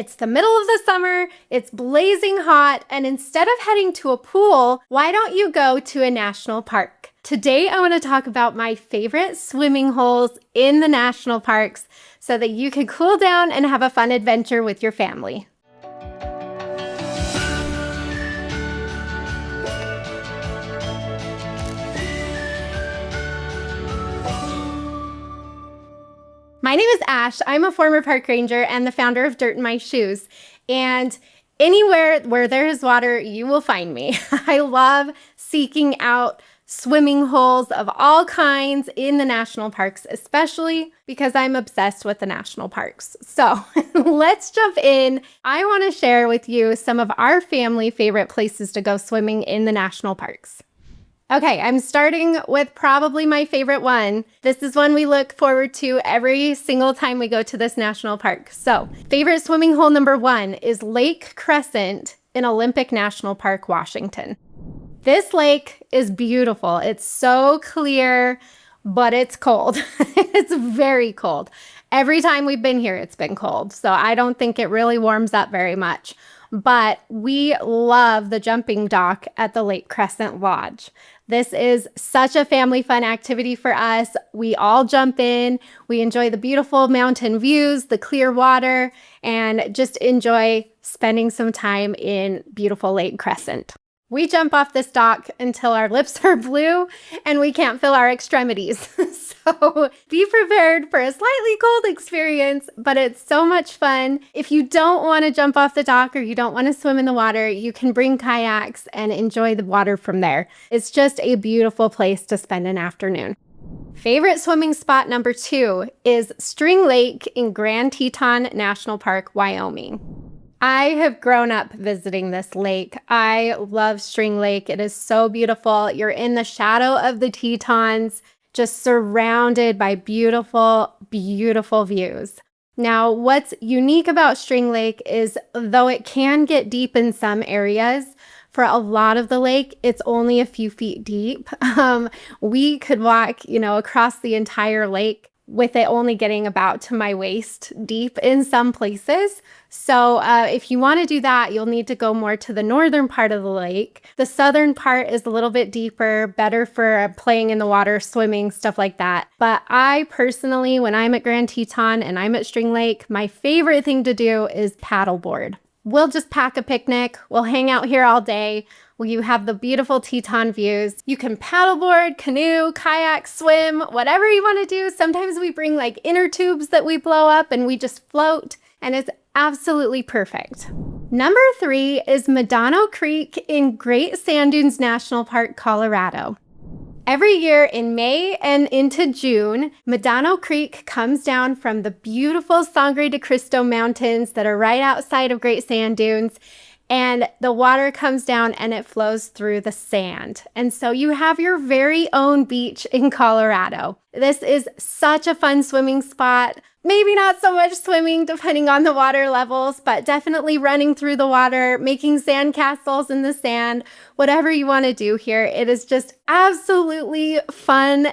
It's the middle of the summer, it's blazing hot, and instead of heading to a pool, why don't you go to a national park? Today, I want to talk about my favorite swimming holes in the national parks so that you can cool down and have a fun adventure with your family. My name is Ash. I'm a former park ranger and the founder of dirtinmyshoes. And anywhere where there is water, you will find me. I love seeking out swimming holes of all kinds in the national parks, especially because I'm obsessed with the national parks. So let's jump in. I want to share with you some of our family favorite places to go swimming in the national parks. Okay, I'm starting with probably my favorite one. This is one we look forward to every single time we go to this national park. So, favorite swimming hole number 1 is Lake Crescent in Olympic National Park, Washington. This lake is beautiful. It's so clear, but it's cold. It's very cold. Every time we've been here, it's been cold. So I don't think it really warms up very much. But we love the jumping dock at the Lake Crescent Lodge. This is such a family fun activity for us. We all jump in. We enjoy the beautiful mountain views, the clear water, and just enjoy spending some time in beautiful Lake Crescent. We jump off this dock until our lips are blue and we can't feel our extremities. So be prepared for a slightly cold experience, but it's so much fun. If you don't want to jump off the dock or you don't want to swim in the water, you can bring kayaks and enjoy the water from there. It's just a beautiful place to spend an afternoon. Favorite swimming spot number 2 is String Lake in Grand Teton National Park, Wyoming. I have grown up visiting this lake. I love String Lake. It is so beautiful. You're in the shadow of the Tetons, just surrounded by beautiful, beautiful views. Now, what's unique about String Lake is though it can get deep in some areas, for a lot of the lake, it's only a few feet deep. We could walk, across the entire lake with it only getting about to my waist deep in some places. So if you want to do that, you'll need to go more to the northern part of the lake. The southern part is a little bit deeper, better for playing in the water, swimming, stuff like that. But I personally, when I'm at Grand Teton and I'm at String Lake, my favorite thing to do is paddleboard. We'll just pack a picnic. We'll hang out here all day. You have the beautiful Teton views. You can paddleboard, canoe, kayak, swim, whatever you want to do. Sometimes we bring like inner tubes that we blow up and we just float, and it's absolutely perfect. Number 3 is Medano Creek in Great Sand Dunes National Park, Colorado. Every year in May and into June, Medano Creek comes down from the beautiful Sangre de Cristo Mountains that are right outside of Great Sand Dunes. And the water comes down and it flows through the sand. And so you have your very own beach in Colorado. This is such a fun swimming spot. Maybe not so much swimming depending on the water levels, but definitely running through the water, making sand castles in the sand, whatever you want to do here. It is just absolutely fun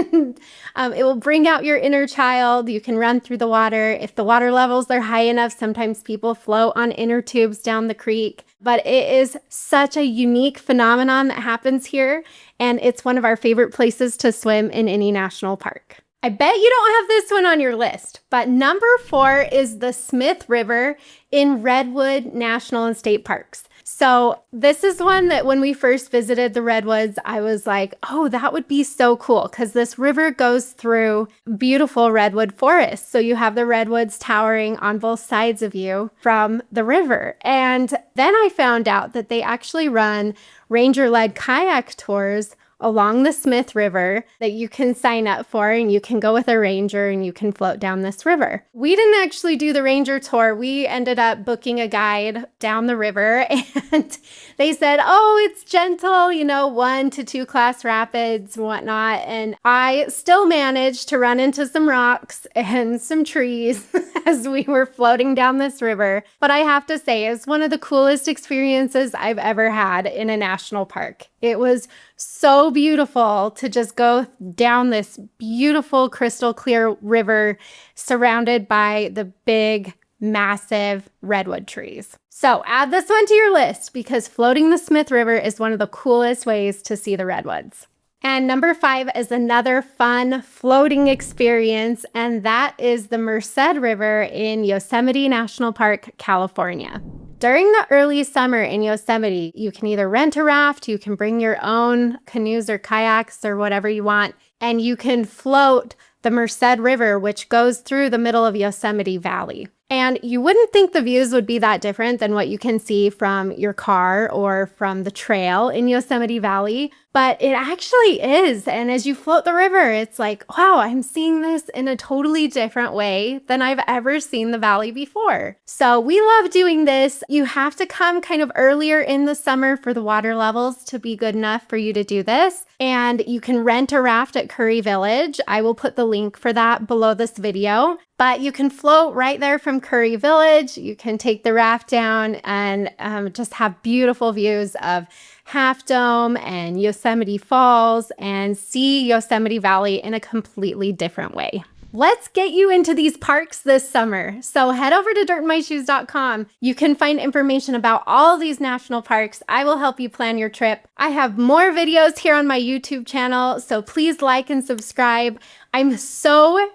and it will bring out your inner child. You can run through the water. If the water levels are high enough, sometimes people float on inner tubes down the creek. But it is such a unique phenomenon that happens here, and it's one of our favorite places to swim in any national park. I bet you don't have this one on your list, but number 4 is the Smith River in Redwood National and State Parks. So this is one that when we first visited the Redwoods, I was like, oh, that would be so cool because this river goes through beautiful redwood forests. So you have the redwoods towering on both sides of you from the river. And then I found out that they actually run ranger-led kayak tours along the Smith River that you can sign up for, and you can go with a ranger and you can float down this river. We didn't actually do the ranger tour. We ended up booking a guide down the river, and they said, oh, it's gentle, 1 to 2 class rapids and whatnot. And I still managed to run into some rocks and some trees as we were floating down this river. But I have to say, it's one of the coolest experiences I've ever had in a national park. It was so beautiful to just go down this beautiful crystal clear river surrounded by the big massive redwood trees. So add this one to your list because floating the Smith River is one of the coolest ways to see the redwoods. And number 5 is another fun floating experience, and that is the Merced River in Yosemite National Park, California. During the early summer in Yosemite, you can either rent a raft, you can bring your own canoes or kayaks or whatever you want, and you can float the Merced River, which goes through the middle of Yosemite Valley. And you wouldn't think the views would be that different than what you can see from your car or from the trail in Yosemite Valley, but it actually is. And as you float the river, it's like, wow, I'm seeing this in a totally different way than I've ever seen the valley before. So we love doing this. You have to come kind of earlier in the summer for the water levels to be good enough for you to do this. And you can rent a raft at Curry Village. I will put the link for that below this video. But you can float right there from Curry Village. You can take the raft down and just have beautiful views of Half Dome and Yosemite Falls and see Yosemite Valley in a completely different way. Let's get you into these parks this summer. So head over to dirtinmyshoes.com. You can find information about all these national parks. I will help you plan your trip. I have more videos here on my YouTube channel, so please like and subscribe. I'm so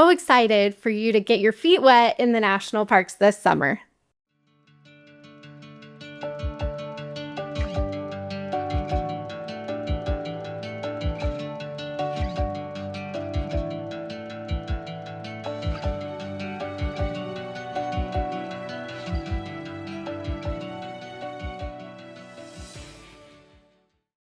excited for you to get your feet wet in the national parks this summer.